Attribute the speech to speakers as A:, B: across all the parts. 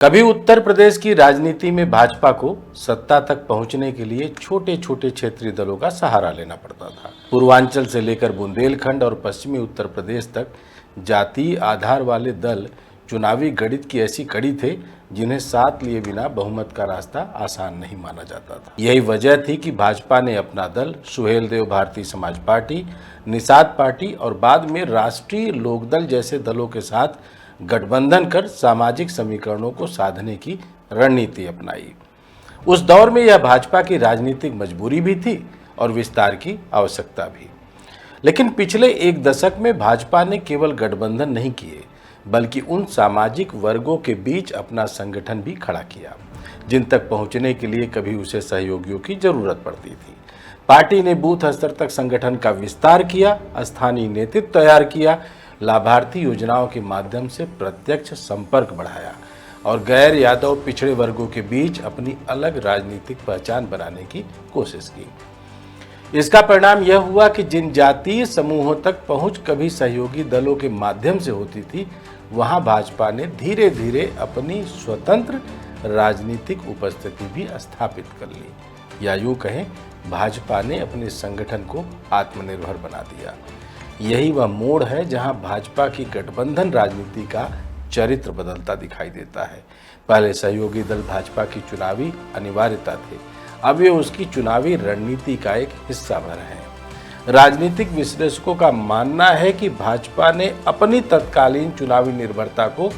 A: कभी उत्तर प्रदेश की राजनीति में भाजपा को सत्ता तक पहुंचने के लिए छोटे छोटे क्षेत्रीय दलों का सहारा लेना पड़ता था। पूर्वांचल से लेकर बुंदेलखंड और पश्चिमी उत्तर प्रदेश तक जातीय आधार वाले दल चुनावी गणित की ऐसी कड़ी थे जिन्हें साथ लिए बिना बहुमत का रास्ता आसान नहीं माना जाता था। यही वजह थी कि भाजपा ने अपना दल सुहेलदेव भारतीय समाज पार्टी, निषाद पार्टी और बाद में राष्ट्रीय लोकदल जैसे दलों के साथ गठबंधन कर सामाजिक समीकरणों को साधने की रणनीति अपनाई। उस दौर में यह भाजपा की राजनीतिक मजबूरी भी थी और विस्तार की आवश्यकता भी। लेकिन पिछले एक दशक में भाजपा ने केवल गठबंधन नहीं किए बल्कि उन सामाजिक वर्गों के बीच अपना संगठन भी खड़ा किया जिन तक पहुंचने के लिए कभी उसे सहयोगियों की जरूरत पड़ती थी। पार्टी ने बूथ स्तर तक संगठन का विस्तार किया, स्थानीय नेतृत्व तैयार किया, लाभार्थी योजनाओं के माध्यम से प्रत्यक्ष संपर्क बढ़ाया और गैर यादव पिछड़े वर्गों के बीच अपनी अलग राजनीतिक पहचान बनाने की कोशिश की। इसका परिणाम यह हुआ कि जिन जातीय समूहों तक पहुंच कभी सहयोगी दलों के माध्यम से होती थी, वहां भाजपा ने धीरे धीरे अपनी स्वतंत्र राजनीतिक उपस्थिति भी स्थापित कर ली, या यूं कहें भाजपा ने अपने संगठन को आत्मनिर्भर बना दिया। यही वह मोड़ है जहां भाजपा की गठबंधन राजनीति का चरित्र बदलता दिखाई देता है। पहले सहयोगी दल भाजपा की चुनावी अनिवार्यता थे, अब वे उसकी चुनावी रणनीति का एक हिस्सा बन रहे हैं। राजनीतिक विश्लेषकों का मानना है कि भाजपा ने अपनी तत्कालीन चुनावी निर्भरता को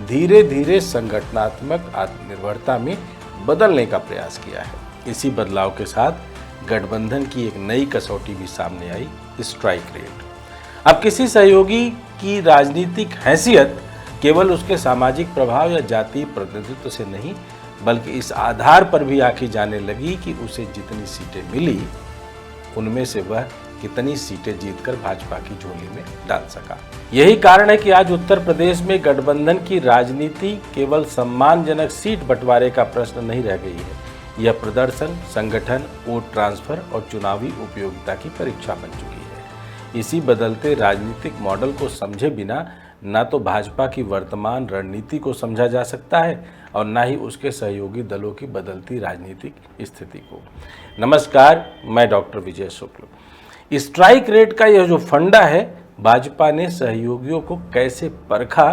A: धीरे धीरे संगठनात्मक आत्मनिर्भरता में बदलने का प्रयास किया है। इसी बदलाव के साथ गठबंधन की एक नई कसौटी भी सामने आई, स्ट्राइक रेट। अब किसी सहयोगी की राजनीतिक हैसियत केवल उसके सामाजिक प्रभाव या जातीय प्रतिनिधित्व से नहीं बल्कि इस आधार पर भी आंकी जाने लगी कि उसे जितनी सीटें मिली उनमें से वह कितनी सीटें जीतकर भाजपा की झोली में डाल सका। यही कारण है कि आज उत्तर प्रदेश में गठबंधन की राजनीति केवल सम्मानजनक सीट बंटवारे का प्रश्न नहीं रह गई है। यह प्रदर्शन, संगठन, वोट ट्रांसफर और चुनावी उपयोगिता की परीक्षा बन चुकी है। इसी बदलते राजनीतिक मॉडल को समझे बिना न तो भाजपा की वर्तमान रणनीति को समझा जा सकता है और न ही उसके सहयोगी दलों की बदलती राजनीतिक स्थिति को। नमस्कार, मैं डॉक्टर विजय शुक्ल। स्ट्राइक रेट का यह जो फंडा है, भाजपा ने सहयोगियों को कैसे परखा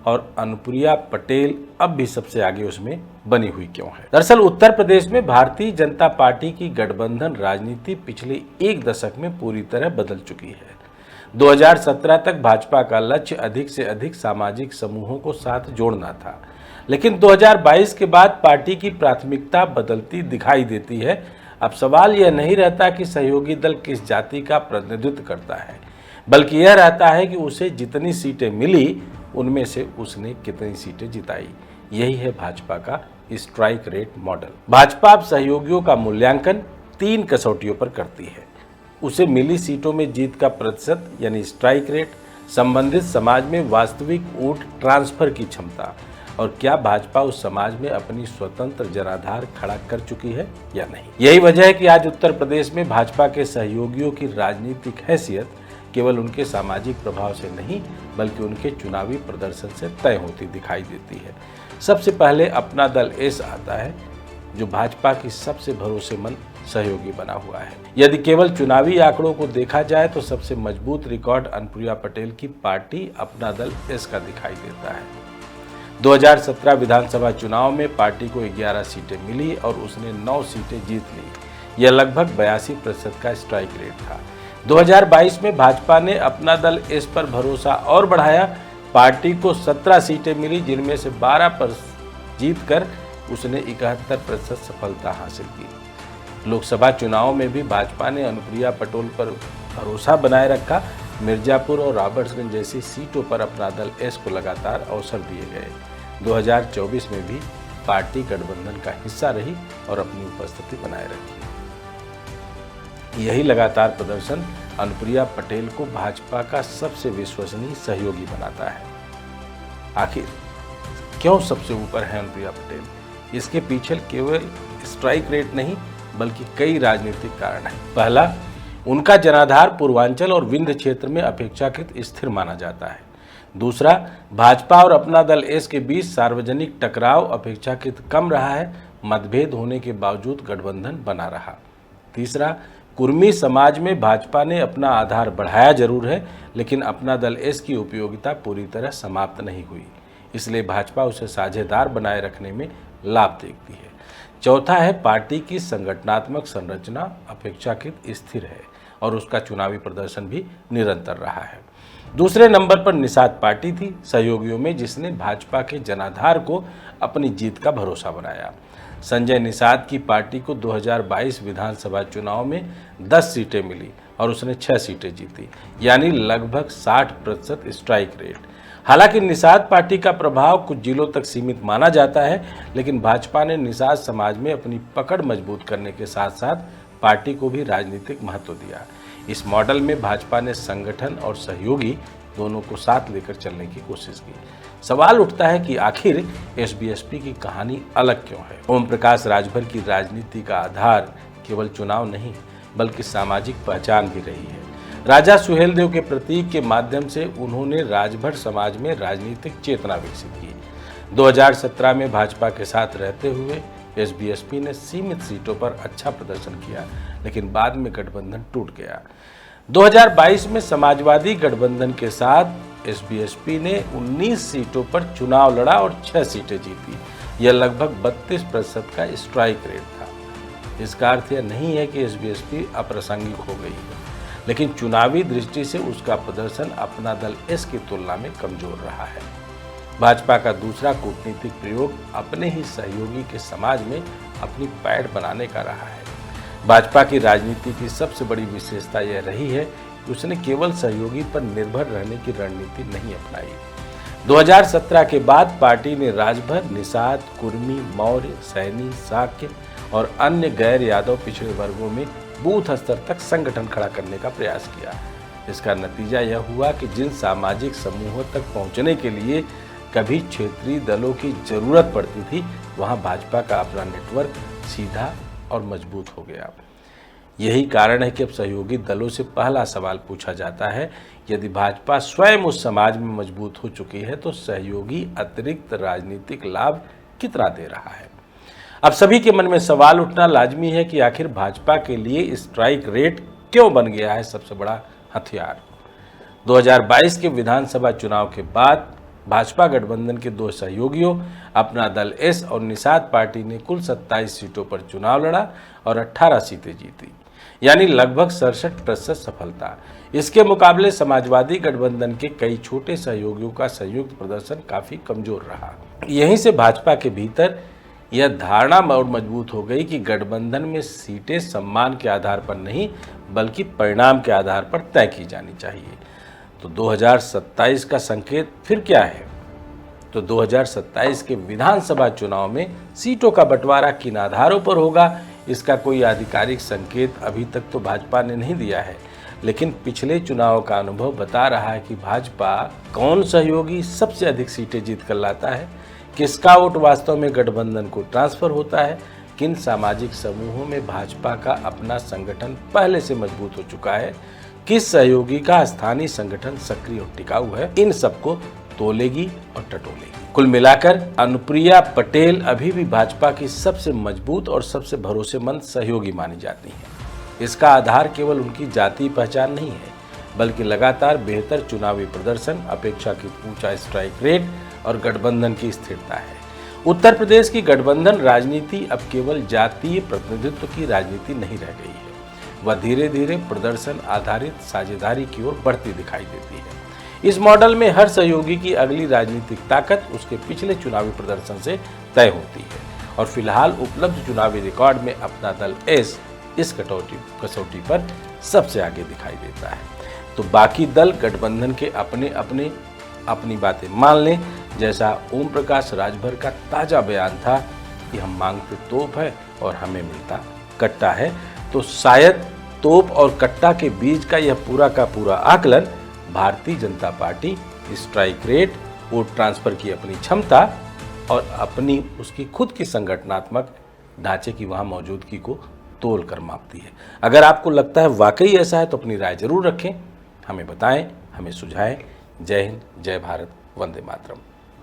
A: और अनुप्रिया पटेल अब भी सबसे आगे उसमें बनी हुई क्यों है? दरअसल उत्तर प्रदेश में भारतीय जनता पार्टी की गठबंधन राजनीति पिछले एक दशक में पूरी तरह बदल चुकी है। 2017 तक भाजपा का लक्ष्य अधिक से अधिक सामाजिक समूहों को साथ जोड़ना था, लेकिन 2022 के बाद पार्टी की प्राथमिकता बदलती दिखाई देती है। अब सवाल यह नहीं रहता कि सहयोगी दल किस जाति का प्रतिनिधित्व करता है, बल्कि यह रहता है कि उसे जितनी सीटें मिली उनमें से उसने कितनी सीटें जिताई। यही है भाजपा का स्ट्राइक रेट मॉडल। भाजपा अब सहयोगियों का मूल्यांकन 3 कसौटियों पर करती है। उसे मिली सीटों में जीत का प्रतिशत यानी स्ट्राइक रेट, संबंधित समाज में वास्तविक वोट ट्रांसफर की क्षमता और क्या भाजपा उस समाज में अपनी स्वतंत्र जनाधार खड़ा कर चुकी है या नहीं। यही वजह है कि आज उत्तर प्रदेश में भाजपा के सहयोगियों की राजनीतिक हैसियत केवल उनके सामाजिक प्रभाव से नहीं बल्कि उनके चुनावी प्रदर्शन से तय होती दिखाई देती है। सबसे पहले अपना दल एस आता है, जो भाजपा की सबसे भरोसेमंद सहयोगी बना हुआ है। यदि केवल चुनावी आंकड़ों को देखा जाए तो सबसे मजबूत रिकॉर्ड अनुप्रिया पटेल की पार्टी अपना दल एस का दिखाई देता है। 2017 विधानसभा चुनाव में पार्टी को 11 सीटें मिली और उसने 9 सीटें जीत ली। यह लगभग 82% का स्ट्राइक रेट था। 2022 में भाजपा ने अपना दल एस पर भरोसा और बढ़ाया। पार्टी को 17 सीटें मिली, जिनमें से 12 पर जीतकर उसने 71% सफलता हासिल की। लोकसभा चुनाव में भी भाजपा ने अनुप्रिया पटेल पर भरोसा बनाए रखा। मिर्जापुर और रॉबर्ट्सगंज जैसी सीटों पर अपना दल एस को लगातार अवसर दिए गए। 2024 में भी पार्टी गठबंधन का हिस्सा रही और अपनी उपस्थिति बनाए रखी। यही लगातार प्रदर्शन अनुप्रिया पटेल को भाजपा का सबसे विश्वसनीय सहयोगी बनाता है। आखिर क्यों सबसे ऊपर है अनुप्रिया पटेल? इसके पीछे केवल स्ट्राइक रेट नहीं बल्कि कई राजनीतिक कारण हैं। पहला, उनका जनाधार पूर्वांचल और विंध्य क्षेत्र में अपेक्षाकृत स्थिर माना जाता है। दूसरा, भाजपा और अपना दल एस के बीच सार्वजनिक टकराव अपेक्षाकृत कम रहा है, मतभेद होने के बावजूद गठबंधन बना रहा। तीसरा, कुर्मी समाज में भाजपा ने अपना आधार बढ़ाया जरूर है, लेकिन अपना दल एस की उपयोगिता पूरी तरह समाप्त नहीं हुई, इसलिए भाजपा उसे साझेदार बनाए रखने में लाभ देखती है। चौथा है, पार्टी की संगठनात्मक संरचना अपेक्षाकृत स्थिर है और उसका चुनावी प्रदर्शन भी निरंतर रहा है। दूसरे नंबर पर निषाद पार्टी थी सहयोगियों में, जिसने भाजपा के जनाधार को अपनी जीत का भरोसा बनाया। संजय निषाद की पार्टी को 2022 विधानसभा चुनाव में 10 सीटें मिली और उसने 6 सीटें जीती, यानी लगभग 60% स्ट्राइक रेट। हालांकि निषाद पार्टी का प्रभाव कुछ जिलों तक सीमित माना जाता है, लेकिन भाजपा ने निषाद समाज में अपनी पकड़ मजबूत करने के साथ साथ पार्टी को भी राजनीतिक महत्व दिया। इस मॉडल में भाजपा ने संगठन और सहयोगी दोनों को साथ लेकर चलने की कोशिश की। सवाल उठता है कि आखिर एसबीएसपी की कहानी अलग क्यों है। ओम प्रकाश राजभर की राजनीति का आधार केवल चुनाव नहीं, बल्कि सामाजिक पहचान भी रही है। राजा सुहेलदेव के प्रतीक के माध्यम से उन्होंने राजभर समाज में राजनीतिक चेतना विकसित की। 2017 में भाजपा के साथ रहते हुए एसबीएसपी ने सीमित सीटों पर अच्छा प्रदर्शन किया, लेकिन बाद में गठबंधन टूट गया। 2022 में समाजवादी गठबंधन के साथ एसबीएसपी ने 19 सीटों पर चुनाव लड़ा और 6 सीटें जीती। यह लगभग 32% का स्ट्राइक रेट था। इसका अर्थ यह नहीं है कि एसबीएसपी अप्रासंगिक हो गई है, लेकिन चुनावी दृष्टि से उसका प्रदर्शन अपना दल एस की तुलना में कमजोर रहा है। भाजपा का दूसरा कूटनीतिक प्रयोग अपने ही सहयोगी के समाज में अपनी पैठ बनाने का रहा है। भाजपा की राजनीति की सबसे बड़ी विशेषता यह रही है कि उसने केवल सहयोगी पर निर्भर रहने की रणनीति नहीं अपनाई। 2017 के बाद पार्टी ने राजभर, निषाद, कुर्मी, मौर्य, सैनी, शाक्य और अन्य गैर यादव पिछड़े वर्गों में बूथ स्तर तक संगठन खड़ा करने का प्रयास किया। इसका नतीजा यह हुआ कि जिन सामाजिक समूहों तक पहुंचने के लिए कभी क्षेत्रीय दलों की जरूरत पड़ती थी, वहां भाजपा का अपना नेटवर्क सीधा और मजबूत हो गया। यही कारण है कि अब सहयोगी दलों से पहला सवाल पूछा जाता है, यदि भाजपा स्वयं उस समाज में मजबूत हो चुकी है तो सहयोगी अतिरिक्त राजनीतिक लाभ कितना दे रहा है। अब सभी के मन में सवाल उठना लाजमी है कि आखिर भाजपा के लिए स्ट्राइक रेट क्यों बन गया है सबसे बड़ा हथियार। 2022 के विधानसभा चुनाव के बाद भाजपा गठबंधन के दो सहयोगियों अपना दल एस और निषाद पार्टी ने कुल 27 सीटों पर चुनाव लड़ा और 18 सीटें जीती, यानी लगभग 67% सफलता। इसके मुकाबले समाजवादी गठबंधन के कई छोटे सहयोगियों का संयुक्त प्रदर्शन काफी कमजोर रहा। यहीं से भाजपा के भीतर यह धारणा और मजबूत हो गई कि गठबंधन में सीटें सम्मान के आधार पर नहीं, बल्कि परिणाम के आधार पर तय की जानी चाहिए। तो 2027 का संकेत फिर क्या है? तो 2027 के विधानसभा चुनाव में सीटों का बंटवारा किन आधारों पर होगा, इसका कोई आधिकारिक संकेत अभी तक तो भाजपा ने नहीं दिया है, लेकिन पिछले चुनाव का अनुभव बता रहा है कि भाजपा कौन सहयोगी सबसे अधिक सीटें जीत कर लाता है, किसका वोट वास्तव में गठबंधन को ट्रांसफर होता है, किन सामाजिक समूहों में भाजपा का अपना संगठन पहले से मजबूत हो चुका है, किस सहयोगी का स्थानीय संगठन सक्रिय और टिकाऊ है, इन सबको तोलेगी और टटोलेगी। कुल मिलाकर अनुप्रिया पटेल अभी भी भाजपा की सबसे मजबूत और सबसे भरोसेमंद सहयोगी मानी जाती हैं। इसका आधार केवल उनकी जातीय पहचान नहीं है, बल्कि लगातार बेहतर चुनावी प्रदर्शन, अपेक्षाकृत ऊंचा स्ट्राइक रेट और गठबंधन की स्थिरता है। उत्तर प्रदेश की गठबंधन राजनीति अब केवल जातीय प्रतिनिधित्व की राजनीति नहीं रह गई है, वह धीरे धीरे प्रदर्शन आधारित साझेदारी की ओर बढ़ती दिखाई देती है। इस मॉडल में हर सहयोगी की अगली राजनीतिक ताकत उसके पिछले चुनावी प्रदर्शन से तय होती है और फिलहाल उपलब्ध चुनावी रिकॉर्ड में अपना दल एस इस कसौटी पर सबसे आगे दिखाई देता है। तो बाकी दल गठबंधन के अपनी बातें मान लें, जैसा ओम प्रकाश राजभर का ताजा बयान था कि हम मांगते तोप है और हमें मिलता कट्टा है। तो शायद तोप और कट्टा के बीच का यह पूरा का पूरा आकलन Bharatiya Janata party strike rate, vote transfer की अपनी क्षमता और अपनी उसकी खुद की संगठनात्मक ढांचे की वहां मौजूदगी को तोल कर मापती है। अगर आपको लगता है वाकई ऐसा है तो अपनी राय जरूर रखें, हमें बताएं, हमें सुझाएं। जय हिंद, जय भारत, वंदे मातरम।